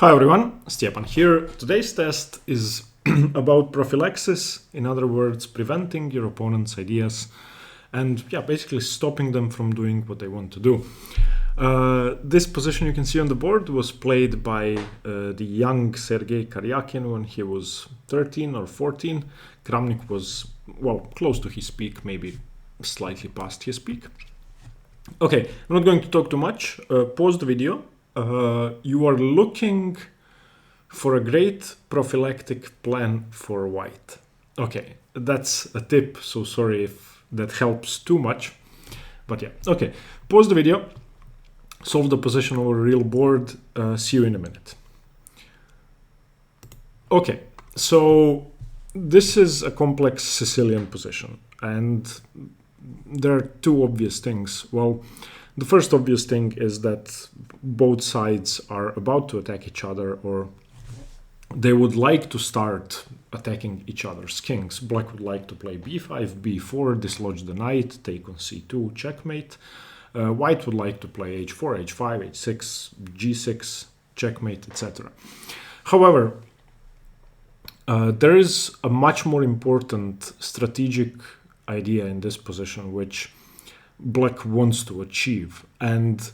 Hi everyone, Stepan here. Today's test is about prophylaxis, in other words, preventing your opponent's ideas and basically stopping them from doing what they want to do. This position you can see on the board was played by the young Sergei Karyakin when he was 13 or 14. Kramnik was, close to his peak, maybe slightly past his peak. Okay, I'm not going to talk too much. Pause the video. You are looking for a great prophylactic plan for white. Okay, that's a tip, so sorry if that helps too much. But okay, pause the video, solve the position over a real board, see you in a minute. Okay, so this is a complex Sicilian position, and there are two obvious things. Well, the first obvious thing is that both sides are about to attack each other, or they would like to start attacking each other's kings. Black would like to play b5, b4, dislodge the knight, take on c2, checkmate. White would like to play h4, h5, h6, g6, checkmate, etc. However, there is a much more important strategic idea in this position which Black wants to achieve. And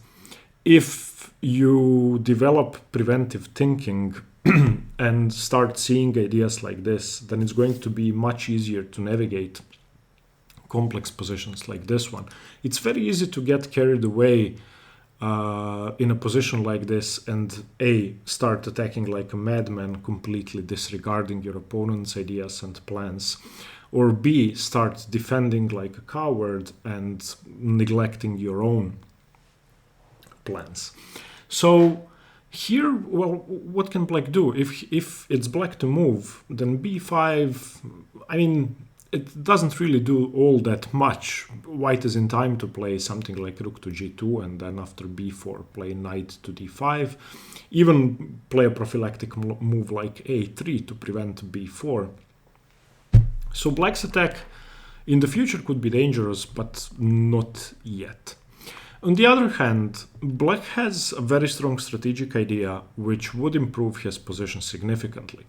if you develop preventive thinking and start seeing ideas like this, then it's going to be much easier to navigate complex positions like this one. It's very easy to get carried away in a position like this and start attacking like a madman, completely disregarding your opponent's ideas and plans, or B, start defending like a coward and neglecting your own plans. So here, what can Black do? If it's Black to move, then b5, it doesn't really do all that much. White is in time to play something like rook to g2, and then after b4 play knight to d5. Even play a prophylactic move like a3 to prevent b4. So Black's attack in the future could be dangerous, but not yet. On the other hand, Black has a very strong strategic idea which would improve his position significantly.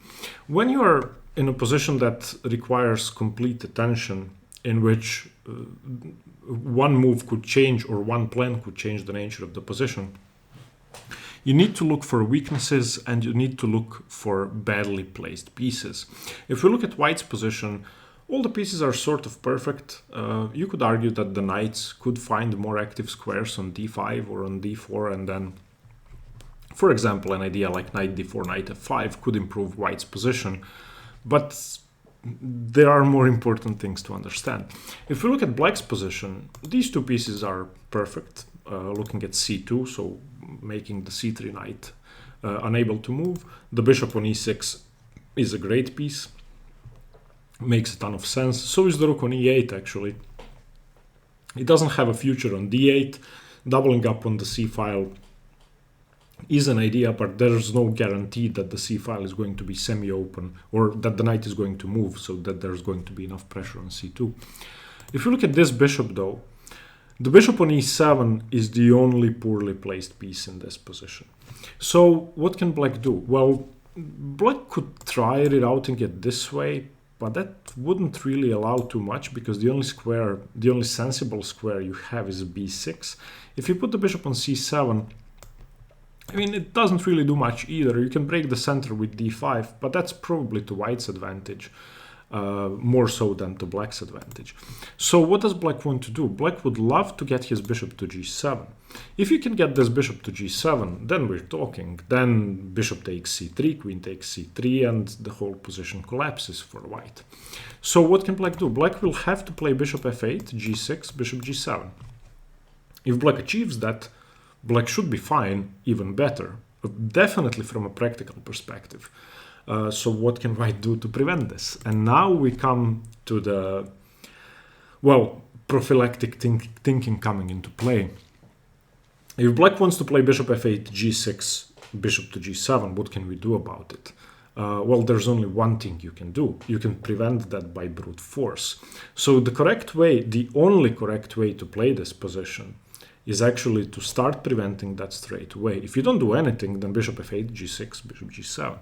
When you are in a position that requires complete attention, in which one move could change or one plan could change the nature of the position, you need to look for weaknesses and you need to look for badly placed pieces. If we look at White's position, all the pieces are sort of perfect. You could argue that the knights could find more active squares on d5 or on d4, and then, for example, an idea like knight d4, knight f5 could improve White's position. But there are more important things to understand. If we look at Black's position, these two pieces are perfect. Looking at c2, so making the c3 knight unable to move. The bishop on e6 is a great piece. Makes a ton of sense. So is the rook on e8, actually. It doesn't have a future on d8. Doubling up on the c-file is an idea, but there's no guarantee that the c-file is going to be semi-open or that the knight is going to move, so that there's going to be enough pressure on c2. If you look at this bishop, though, the bishop on e7 is the only poorly placed piece in this position. So what can Black do? Well, Black could try rerouting it this way, but that wouldn't really allow too much, because the only sensible square you have is b6. If you put the bishop on c7, it doesn't really do much either. You can break the center with d5, but that's probably to White's advantage, more so than to Black's advantage. So what does Black want to do? Black would love to get his bishop to g7. If you can get this bishop to g7, then we're talking. Then bishop takes c3, queen takes c3, and the whole position collapses for White. So what can Black do? Black will have to play bishop f8, g6, bishop g7. If Black achieves that, Black should be fine, even better, definitely from a practical perspective. So what can White do to prevent this? And now we come to the, prophylactic thinking coming into play. If Black wants to play bishop f8, g6, bishop to g7, what can we do about it? There's only one thing you can do. You can prevent that by brute force. So the only correct way to play this position is actually to start preventing that straight away. If you don't do anything, then bishop f8, g6, bishop g7.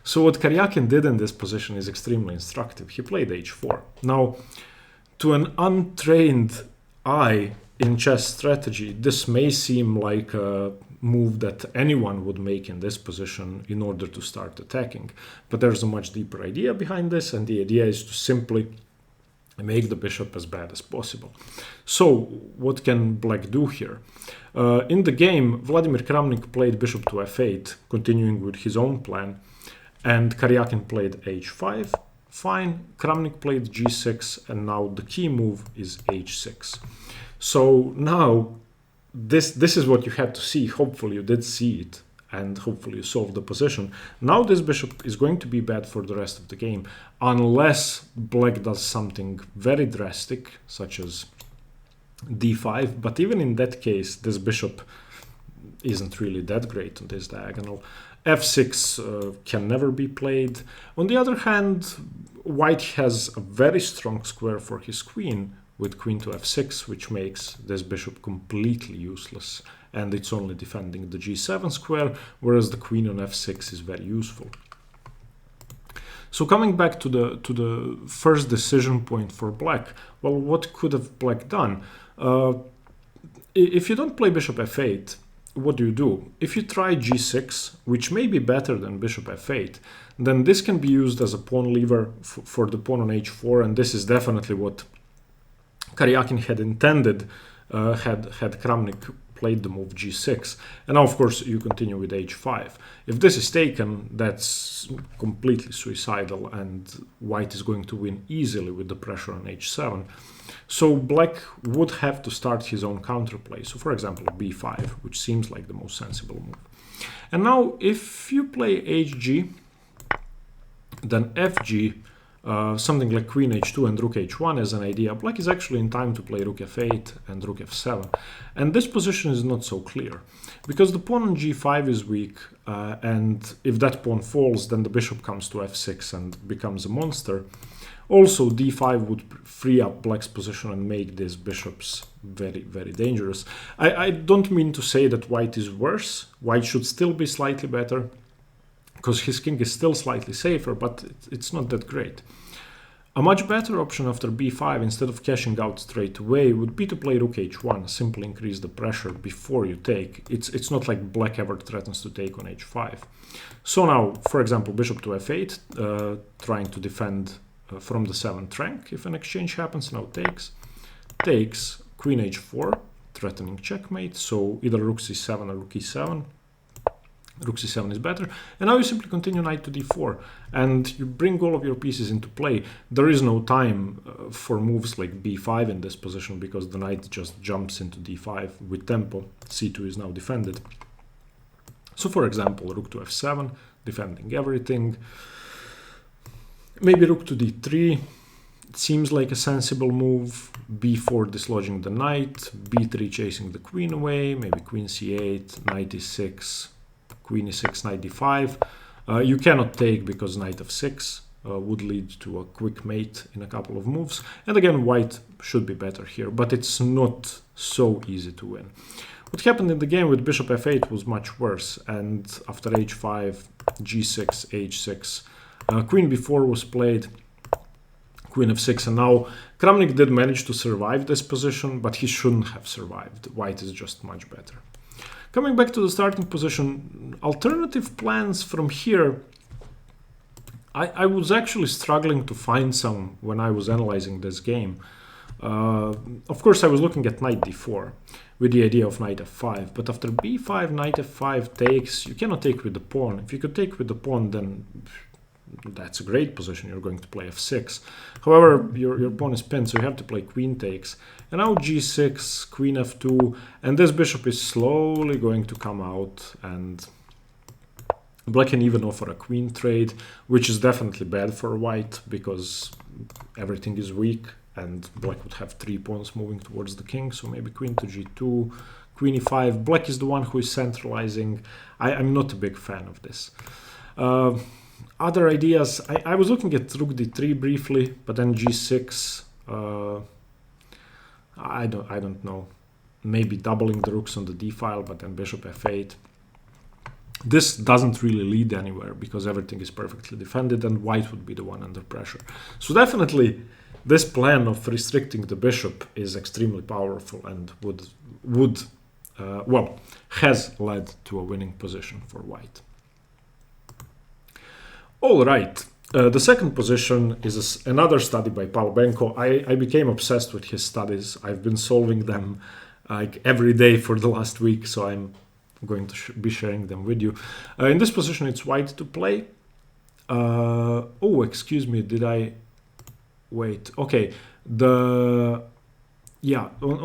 So what Karyakin did in this position is extremely instructive. He played h4. Now, to an untrained eye in chess strategy, this may seem like a move that anyone would make in this position in order to start attacking. But there's a much deeper idea behind this, and the idea is to simply make the bishop as bad as possible. So what can black do here? In the game, Vladimir Kramnik played bishop to f8, continuing with his own plan, and Karyakin played h5. Fine, Kramnik played g6, and now the key move is h6. So now this is what you had to see. Hopefully you did see it, and hopefully you solved the position. Now this bishop is going to be bad for the rest of the game, unless black does something very drastic, such as d5. But even in that case, this bishop isn't really that great on this diagonal. f6 can never be played. On the other hand, white has a very strong square for his queen with queen to f6, which makes this bishop completely useless, and it's only defending the g7 square, whereas the queen on f6 is very useful. So coming back to the first decision point for black, well, what could have black done? If you don't play bishop f8, what do? If you try g6, which may be better than bishop f8, then this can be used as a pawn lever for the pawn on h4, and this is definitely what Karyakin had intended had Kramnik played the move g6. And now, of course, you continue with h5. If this is taken, that's completely suicidal, and white is going to win easily with the pressure on h7. So black would have to start his own counterplay. So, for example, b5, which seems like the most sensible move. And now, if you play hg, then fg, something like queen h2 and rook h1 as an idea, black is actually in time to play rook f8 and rook f7. And this position is not so clear, because the pawn on g5 is weak, and if that pawn falls, then the bishop comes to f6 and becomes a monster. Also, d5 would free up black's position and make these bishops very, very dangerous. I don't mean to say that white is worse. White should still be slightly better, because his king is still slightly safer, but it's not that great. A much better option after b5, instead of cashing out straight away, would be to play rook h1, simply increase the pressure before you take. It's not like black ever threatens to take on h5. So now, for example, bishop to f8, trying to defend from the 7th rank. If an exchange happens, now takes, queen h4, threatening checkmate, so either rook c7 or rook e7. Rook c7 is better, and now you simply continue knight to d4, and you bring all of your pieces into play. There is no time for moves like b5 in this position, because the knight just jumps into d5 with tempo. c2 is now defended. So, for example, rook to f7, defending everything. Maybe rook to d3, it seems like a sensible move. b4 dislodging the knight, b3 chasing the queen away, maybe queen c8, knight e6, queen e6, knight d5. You cannot take because knight f6 would lead to a quick mate in a couple of moves. And again, white should be better here, but it's not so easy to win. What happened in the game with bishop f8 was much worse, and after h5, g6, h6, queen b4 was played, queen f6, and now Kramnik did manage to survive this position, but he shouldn't have survived. White is just much better. Coming back to the starting position, alternative plans from here, I was actually struggling to find some when I was analyzing this game. Of course, I was looking at knight d4 with the idea of knight f5, but after b5, knight f5 takes, you cannot take with the pawn. If you could take with the pawn, then that's a great position. You're going to play f6. However, your pawn is pinned, so you have to play queen takes. And now g6, queen f2, and this bishop is slowly going to come out, and black can even offer a queen trade, which is definitely bad for white, because everything is weak, and black would have 3 pawns moving towards the king, so maybe queen to g2, queen e5. Black is the one who is centralizing. I'm not a big fan of this. Other ideas, I was looking at rook d3 briefly, but then g6, I don't know. maybe doubling the rooks on the d file, but then bishop f8. This doesn't really lead anywhere because everything is perfectly defended and white would be the one under pressure. So definitely this plan of restricting the bishop is extremely powerful and has led to a winning position for white. All right, the second position is another study by Pavlenko. I became obsessed with his studies. I've been solving them like every day for the last week, so I'm going to be sharing them with you. In this position, it's white to play. Oh, excuse me, did I... Wait, okay. On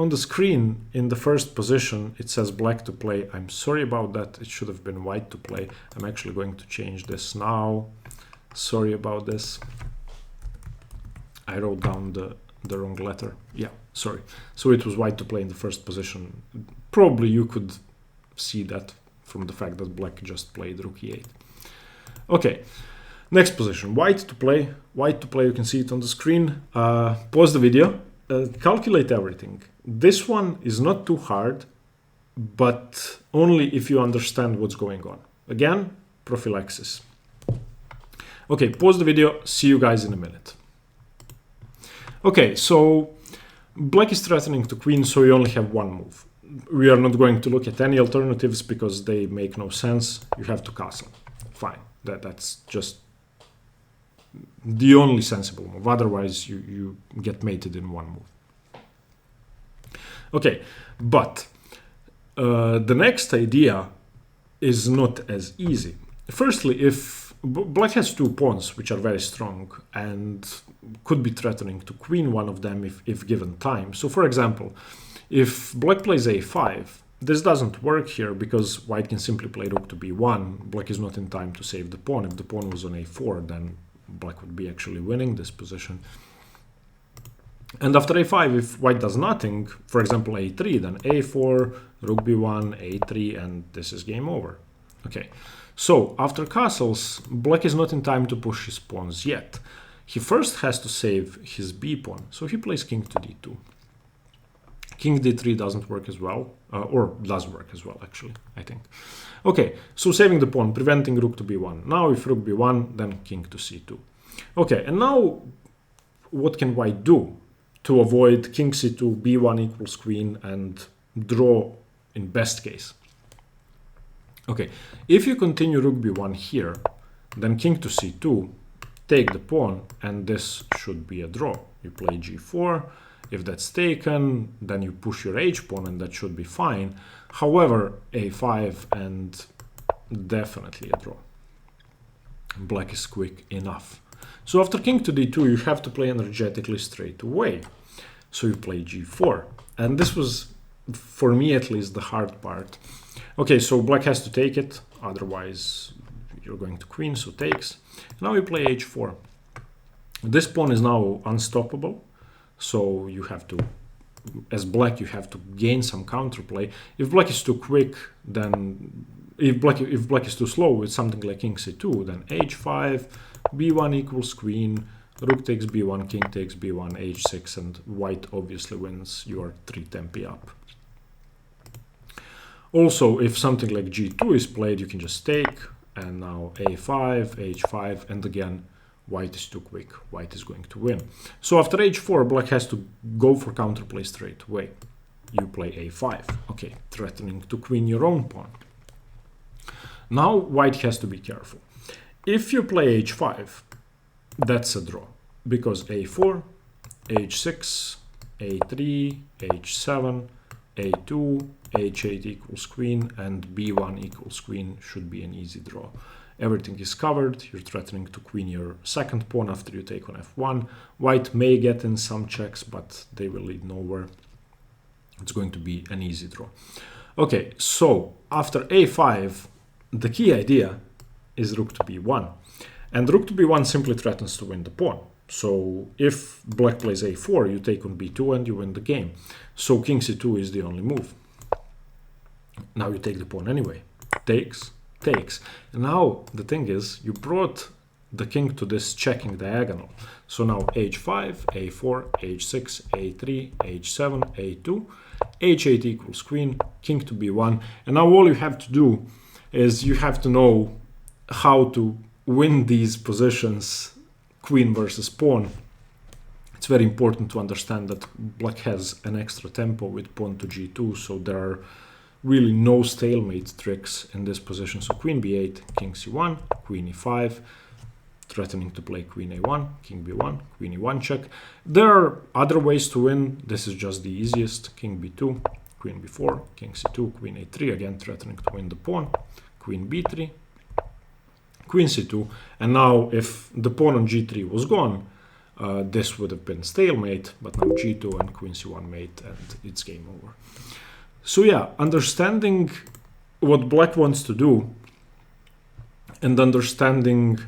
the screen, in the first position, it says black to play. I'm sorry about that. It should have been white to play. I'm actually going to change this now. Sorry about this. I wrote down the wrong letter. Yeah, sorry. So it was white to play in the first position. Probably you could see that from the fact that black just played rook e8. Okay, next position, white to play. White to play, you can see it on the screen. Pause the video, calculate everything. This one is not too hard, but only if you understand what's going on. Again, prophylaxis. Okay, pause the video, see you guys in a minute. Okay, so black is threatening to queen, so you only have one move. We are not going to look at any alternatives because they make no sense. You have to castle. Fine. That's just the only sensible move. Otherwise, you get mated in one move. Okay, but the next idea is not as easy. Firstly, if black has two pawns which are very strong and could be threatening to queen one of them if given time. So for example, if black plays a5, this doesn't work here because white can simply play rook to b1. Black is not in time to save the pawn. If the pawn was on a4, then black would be actually winning this position. And after a5, if white does nothing, for example a3, then a4, rook b1, a3, and this is game over. Okay, so after castles, black is not in time to push his pawns yet. He first has to save his b pawn, so he plays king to d2. King d3 doesn't work as well, or does work as well, actually, I think. Okay, so saving the pawn, preventing rook to b1. Now if rook b1, then king to c2. Okay, and now what can white do to avoid king c2, b1 equals queen, and draw in best case? Okay, if you continue rook b1 here, then king to c2, take the pawn, and this should be a draw. You play g4. If that's taken, then you push your h-pawn and that should be fine. However, a5 and definitely a draw. Black is quick enough. So after king to d2, you have to play energetically straight away. So you play g4. And this was, for me at least, the hard part. Okay, so black has to take it, otherwise you're going to queen, so takes. Now you play h4. This pawn is now unstoppable. So you have to, as black, you have to gain some counterplay. If black is too quick, then if black is too slow with something like king c2, then h5, b1 equals queen, rook takes b1, king takes b1, h6, and white obviously wins. You are 3 tempi up. Also, if something like g2 is played, you can just take, and now a5, h5, and again, white is too quick. White is going to win. So after h4, black has to go for counterplay straight away. You play a5. Okay, threatening to queen your own pawn. Now white has to be careful. If you play h5, that's a draw. Because a4, h6, a3, h7, a2, h8 equals queen, and b1 equals queen should be an easy draw. Everything is covered. You're threatening to queen your second pawn after you take on f1. White may get in some checks, but they will lead nowhere. It's going to be an easy draw. Okay, so after a5, the key idea is rook to b1. And rook to b1 simply threatens to win the pawn. So if black plays a4, you take on b2 and you win the game. So king c2 is the only move. Now you take the pawn anyway. Takes. Now the thing is, you brought the king to this checking diagonal. So now h5, a4, h6, a3, h7, a2, h8 equals queen, king to b1, and now all you have to do is you have to know how to win these positions, queen versus pawn. It's very important to understand that black has an extra tempo with pawn to g2, so there are really no stalemate tricks in this position. So queen b8, king c1, queen e5, threatening to play queen a1, king b1, queen e1 check. There are other ways to win. This is just the easiest. King b2, queen b4, king c2, queen a3, again threatening to win the pawn, queen b3, queen c2. And now if the pawn on g3 was gone, this would have been stalemate, but now g2 and queen c1 mate, and it's game over. So yeah, understanding what black wants to do and understanding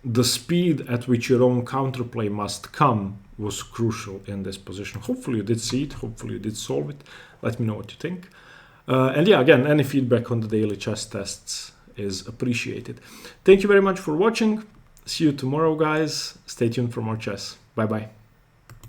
the speed at which your own counterplay must come was crucial in this position. Hopefully you did see it, hopefully you did solve it. Let me know what you think. And yeah, again, any feedback on the daily chess tests is appreciated. Thank you very much for watching. See you tomorrow, guys. Stay tuned for more chess. Bye bye.